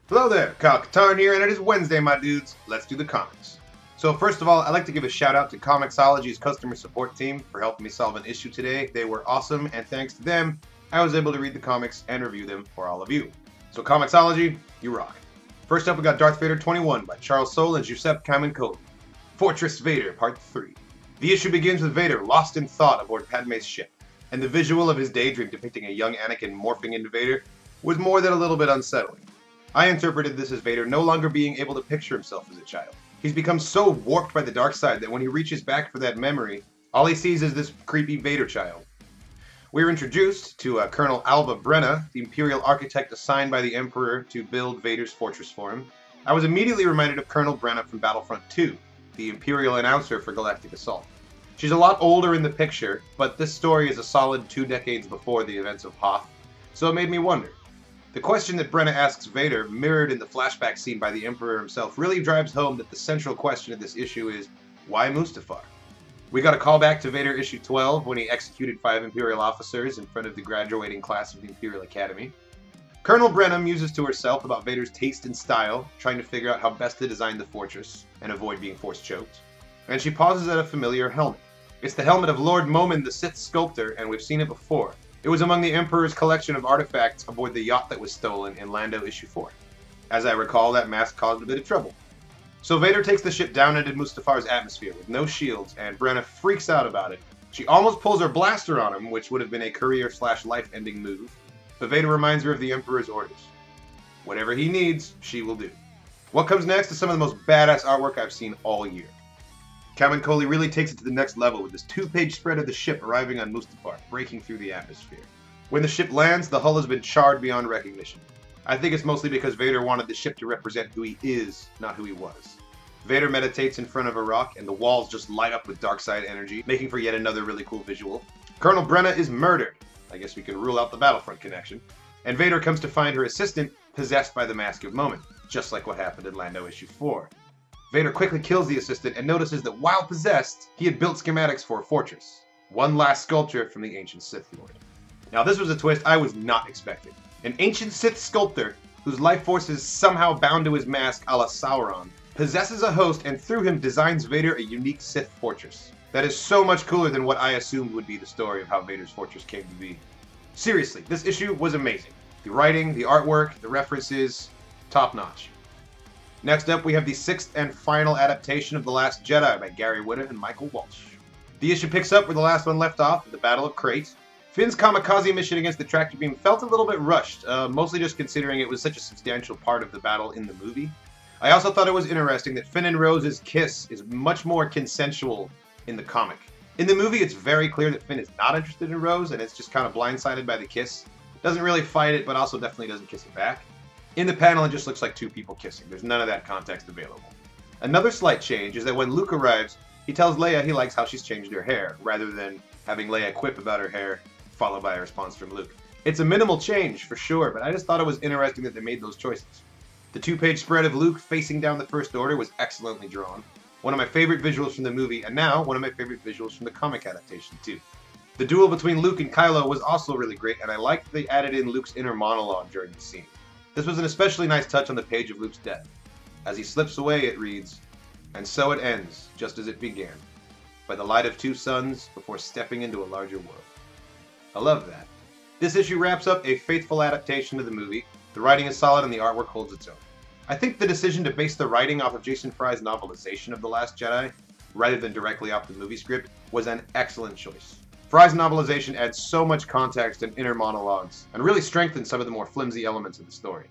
Hello there, Katarn here, and it is Wednesday, my dudes. Let's do the comics. So first of all, I'd like to give a shout out to Comixology's customer support team for helping me solve an issue today. They were awesome, and thanks to them, I was able to read the comics and review them for all of you. So Comixology, you rock. First up, we got Darth Vader 21 by Charles Soule and Giuseppe Camuncoli. Fortress Vader, Part 3. The issue begins with Vader lost in thought aboard Padme's ship, and the visual of his daydream depicting a young Anakin morphing into Vader was more than a little bit unsettling. I interpreted this as Vader no longer being able to picture himself as a child. He's become so warped by the dark side that when he reaches back for that memory, all he sees is this creepy Vader child. We're introduced to Colonel Alba Brenna, the Imperial architect assigned by the Emperor to build Vader's fortress for him. I was immediately reminded of Colonel Brenna from Battlefront 2, the Imperial announcer for Galactic Assault. She's a lot older in the picture, but this story is a solid 2 decades before the events of Hoth, so it made me wonder. The question that Brenna asks Vader, mirrored in the flashback scene by the Emperor himself, really drives home that the central question of this issue is, why Mustafar? We got a callback to Vader issue 12 when he executed 5 Imperial officers in front of the graduating class of the Imperial Academy. Colonel Brenna muses to herself about Vader's taste and style, trying to figure out how best to design the fortress and avoid being force-choked. And she pauses at a familiar helmet. It's the helmet of Lord Momin, the Sith sculptor, and we've seen it before. It was among the Emperor's collection of artifacts aboard the yacht that was stolen in Lando issue 4. As I recall, that mask caused a bit of trouble. So Vader takes the ship down into Mustafar's atmosphere with no shields, and Brenna freaks out about it. She almost pulls her blaster on him, which would have been a career/life-ending move, but Vader reminds her of the Emperor's orders. Whatever he needs, she will do. What comes next is some of the most badass artwork I've seen all year. Camuncoli really takes it to the next level with this 2-page spread of the ship arriving on Mustafar, breaking through the atmosphere. When the ship lands, the hull has been charred beyond recognition. I think it's mostly because Vader wanted the ship to represent who he is, not who he was. Vader meditates in front of a rock, and the walls just light up with dark side energy, making for yet another really cool visual. Colonel Brenna is murdered. I guess we can rule out the Battlefront connection. And Vader comes to find her assistant possessed by the Mask of Moment, just like what happened in Lando issue 4. Vader quickly kills the assistant and notices that while possessed, he had built schematics for a fortress. One last sculpture from the ancient Sith Lord. Now this was a twist I was not expecting. An ancient Sith sculptor, whose life force is somehow bound to his mask a la Sauron, possesses a host and through him designs Vader a unique Sith fortress. That is so much cooler than what I assumed would be the story of how Vader's fortress came to be. Seriously, this issue was amazing. The writing, the artwork, the references, top notch. Next up, we have the 6th and final adaptation of The Last Jedi by Gary Whitta and Michael Walsh. The issue picks up where the last one left off, at the Battle of Crate. Finn's kamikaze mission against the tractor beam felt a little bit rushed, mostly just considering it was such a substantial part of the battle in the movie. I also thought it was interesting that Finn and Rose's kiss is much more consensual in the comic. In the movie, it's very clear that Finn is not interested in Rose, and it's just kind of blindsided by the kiss. Doesn't really fight it, but also definitely doesn't kiss it back. In the panel, it just looks like 2 people kissing. There's none of that context available. Another slight change is that when Luke arrives, he tells Leia he likes how she's changed her hair, rather than having Leia quip about her hair, followed by a response from Luke. It's a minimal change, for sure, but I just thought it was interesting that they made those choices. The 2-page spread of Luke facing down the First Order was excellently drawn. One of my favorite visuals from the movie, and now one of my favorite visuals from the comic adaptation, too. The duel between Luke and Kylo was also really great, and I liked that they added in Luke's inner monologue during the scene. This was an especially nice touch on the page of Luke's death. As he slips away, it reads, "And so it ends, just as it began, by the light of 2 suns before stepping into a larger world." I love that. This issue wraps up a faithful adaptation of the movie. The writing is solid and the artwork holds its own. I think the decision to base the writing off of Jason Fry's novelization of The Last Jedi, rather than directly off the movie script, was an excellent choice. Fry's novelization adds so much context and inner monologues, and really strengthens some of the more flimsy elements of the story.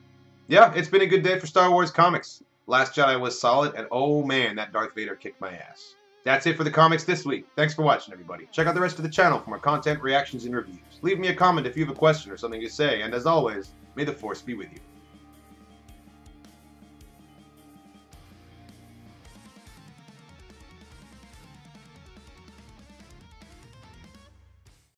Yeah, it's been a good day for Star Wars comics. Last Jedi was solid, and oh man, that Darth Vader kicked my ass. That's it for the comics this week. Thanks for watching, everybody. Check out the rest of the channel for more content, reactions, and reviews. Leave me a comment if you have a question or something to say, and as always, may the Force be with you.